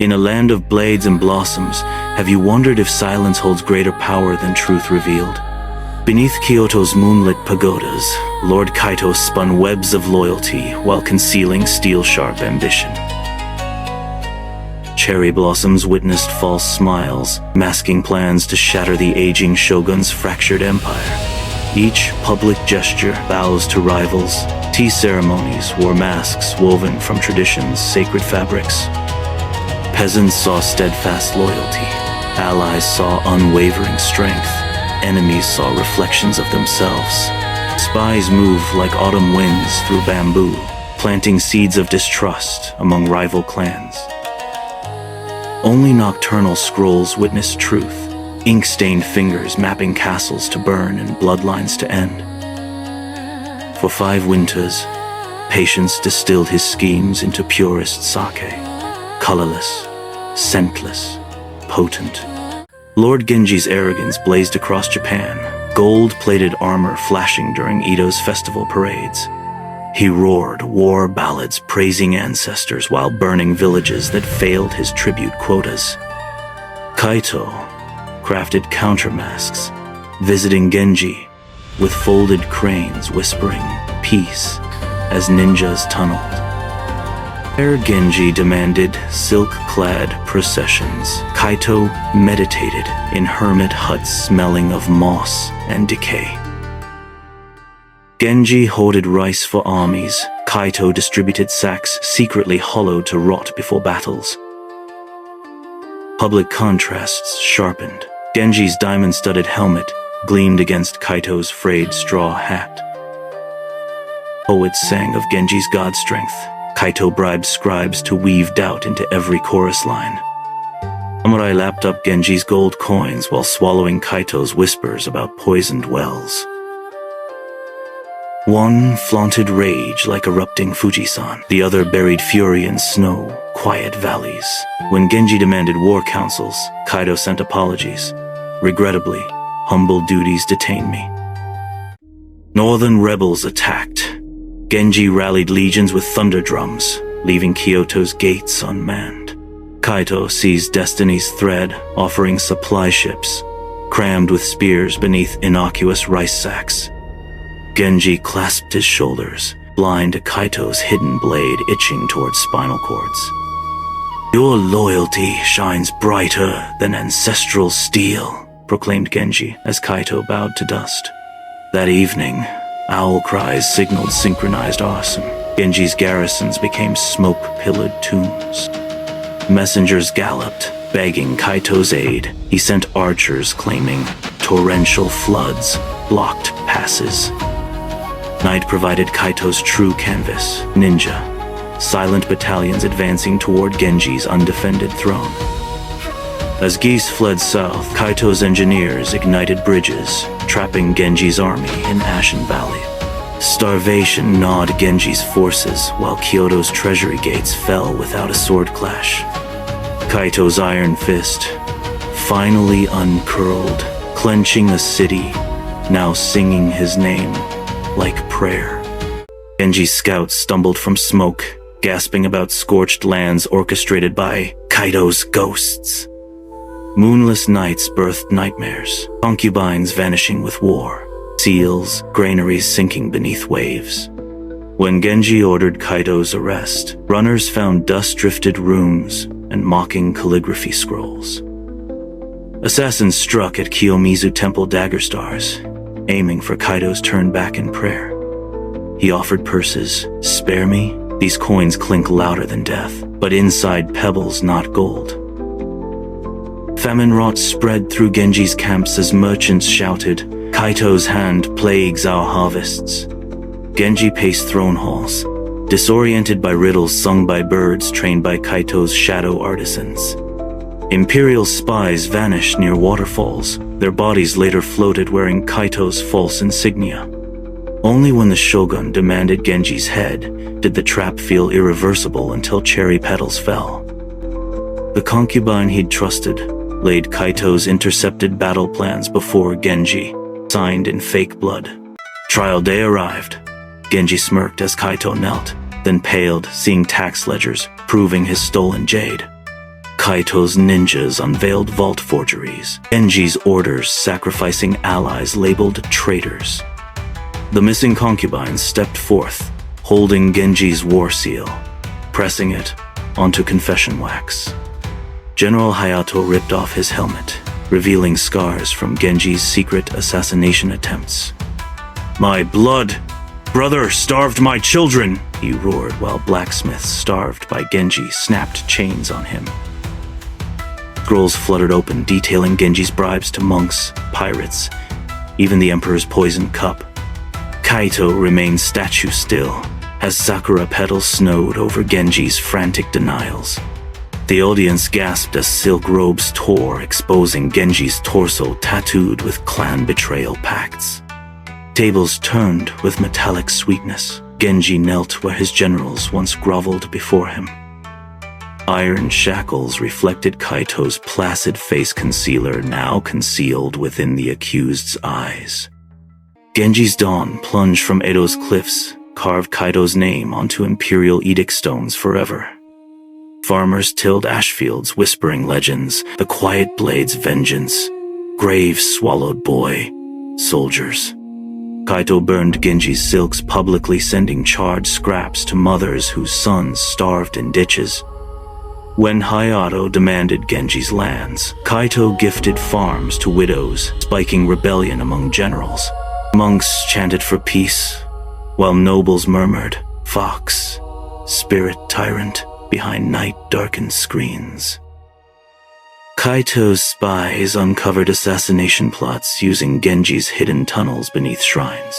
In a land of blades and blossoms, have you wondered if silence holds greater power than truth revealed? Beneath Kyoto's moonlit pagodas, Lord Kaito spun webs of loyalty while concealing steel-sharp ambition. Cherry blossoms witnessed false smiles, masking plans to shatter the aging shogun's fractured empire. Each public gesture bows to rivals. Tea ceremonies wore masks woven from tradition's sacred fabrics. Peasants saw steadfast loyalty. Allies saw unwavering strength. Enemies saw reflections of themselves. Spies moved like autumn winds through bamboo, planting seeds of distrust among rival clans. Only nocturnal scrolls witnessed truth, ink-stained fingers mapping castles to burn and bloodlines to end. For 5 winters, patience distilled his schemes into purest sake, colorless, scentless, potent. Lord Genji's arrogance blazed across Japan, gold-plated armor flashing during Ito's festival parades. He roared war ballads praising ancestors while burning villages that failed his tribute quotas. Kaito crafted countermasks, visiting Genji with folded cranes whispering peace as ninjas tunneled. Ere Genji demanded silk-clad processions, Kaito meditated in hermit huts smelling of moss and decay. Genji hoarded rice for armies. Kaito distributed sacks secretly hollowed to rot before battles. Public contrasts sharpened. Genji's diamond-studded helmet gleamed against Kaito's frayed straw hat. Poets sang of Genji's god strength. Kaito bribed scribes to weave doubt into every chorus line. Samurai lapped up Genji's gold coins while swallowing Kaito's whispers about poisoned wells. One flaunted rage like erupting Fujisan. The other buried fury in snow, quiet valleys. When Genji demanded war councils, Kaito sent apologies. Regrettably, humble duties detained me. Northern rebels attacked. Genji rallied legions with thunder drums, leaving Kyoto's gates unmanned. Kaito seized destiny's thread, offering supply ships, crammed with spears beneath innocuous rice sacks. Genji clasped his shoulders, blind to Kaito's hidden blade itching towards spinal cords. Your loyalty shines brighter than ancestral steel, proclaimed Genji as Kaito bowed to dust. That evening, owl cries signaled synchronized arson. Genji's garrisons became smoke-pillared tombs. Messengers galloped, begging Kaito's aid. He sent archers claiming torrential floods blocked passes. Night provided Kaito's true canvas, ninja, silent battalions advancing toward Genji's undefended throne. As geese fled south, Kaito's engineers ignited bridges, trapping Genji's army in Ashen Valley. Starvation gnawed Genji's forces, while Kyoto's treasury gates fell without a sword clash. Kaito's iron fist finally uncurled, clenching a city, now singing his name like prayer. Genji's scouts stumbled from smoke, gasping about scorched lands orchestrated by Kaito's ghosts. Moonless nights birthed nightmares, concubines vanishing with war, seals, granaries sinking beneath waves. When Genji ordered Kaito's arrest, runners found dust-drifted rooms and mocking calligraphy scrolls. Assassins struck at Kiyomizu Temple dagger stars, aiming for Kaito's turn back in prayer. He offered purses. Spare me? These coins clink louder than death, but inside pebbles, not gold. Famine rot spread through Genji's camps as merchants shouted, Kaito's hand plagues our harvests. Genji paced throne halls, disoriented by riddles sung by birds trained by Kaito's shadow artisans. Imperial spies vanished near waterfalls. Their bodies later floated wearing Kaito's false insignia. Only when the shogun demanded Genji's head did the trap feel irreversible until cherry petals fell. The concubine he'd trusted laid Kaito's intercepted battle plans before Genji, signed in fake blood. Trial day arrived. Genji smirked as Kaito knelt, then paled, seeing tax ledgers proving his stolen jade. Kaito's ninjas unveiled vault forgeries. Genji's orders sacrificing allies labeled traitors. The missing concubines stepped forth, holding Genji's war seal, pressing it onto confession wax. General Hayato ripped off his helmet, revealing scars from Genji's secret assassination attempts. "My blood! Brother starved my children!" he roared while blacksmiths starved by Genji snapped chains on him. Scrolls fluttered open detailing Genji's bribes to monks, pirates, even the Emperor's poisoned cup. Kaito remained statue still, as sakura petals snowed over Genji's frantic denials. The audience gasped as silk robes tore, exposing Genji's torso tattooed with clan betrayal pacts. Tables turned with metallic sweetness. Genji knelt where his generals once groveled before him. Iron shackles reflected Kaito's placid face concealer, now concealed within the accused's eyes. Genji's dawn plunged from Edo's cliffs, carved Kaito's name onto imperial edict stones forever. Farmers tilled ash fields, whispering legends, the quiet blade's vengeance. Graves swallowed boy, soldiers. Kaito burned Genji's silks publicly, sending charred scraps to mothers whose sons starved in ditches. When Hayato demanded Genji's lands, Kaito gifted farms to widows, spiking rebellion among generals. Monks chanted for peace, while nobles murmured, "Fox, spirit tyrant," behind night-darkened screens. Kaito's spies uncovered assassination plots using Genji's hidden tunnels beneath shrines.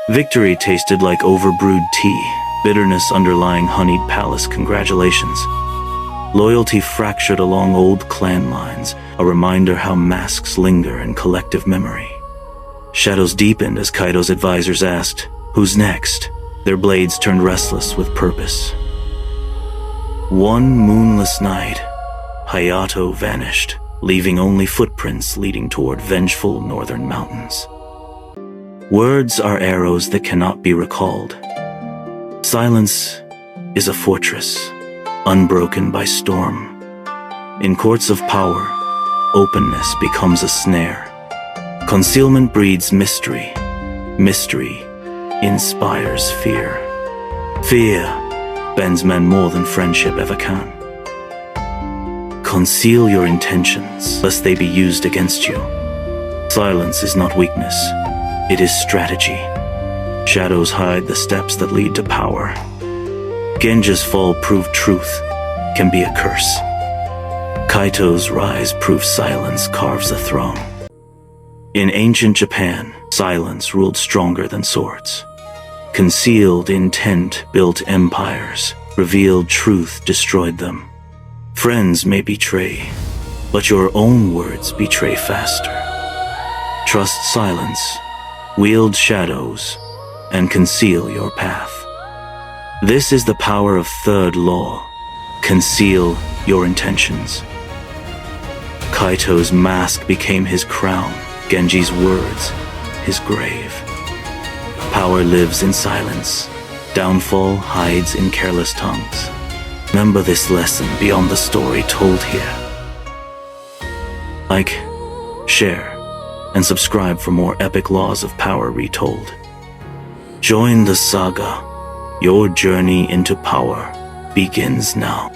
Victory tasted like overbrewed tea, bitterness underlying honeyed palace congratulations. Loyalty fractured along old clan lines, a reminder how masks linger in collective memory. Shadows deepened as Kaito's advisors asked, "Who's next?" Their blades turned restless with purpose. One moonless night, Hayato vanished, leaving only footprints leading toward vengeful northern mountains. Words are arrows that cannot be recalled. Silence is a fortress, unbroken by storm. In courts of power, openness becomes a snare. Concealment breeds mystery. Mystery inspires fear. Fear bends men more than friendship ever can. Conceal your intentions, lest they be used against you. Silence is not weakness, it is strategy. Shadows hide the steps that lead to power. Genji's fall proved truth can be a curse. Kaito's rise proves silence carves a throne. In ancient Japan, silence ruled stronger than swords. Concealed intent built empires, revealed truth destroyed them. Friends may betray, but your own words betray faster. Trust silence, wield shadows, and conceal your path. This is the power of third law. Conceal your intentions. Kaito's mask became his crown, Genji's words, his grave. Power lives in silence. Downfall hides in careless tongues. Remember this lesson beyond the story told here. Like, share, and subscribe for more epic laws of power retold. Join the saga. Your journey into power begins now.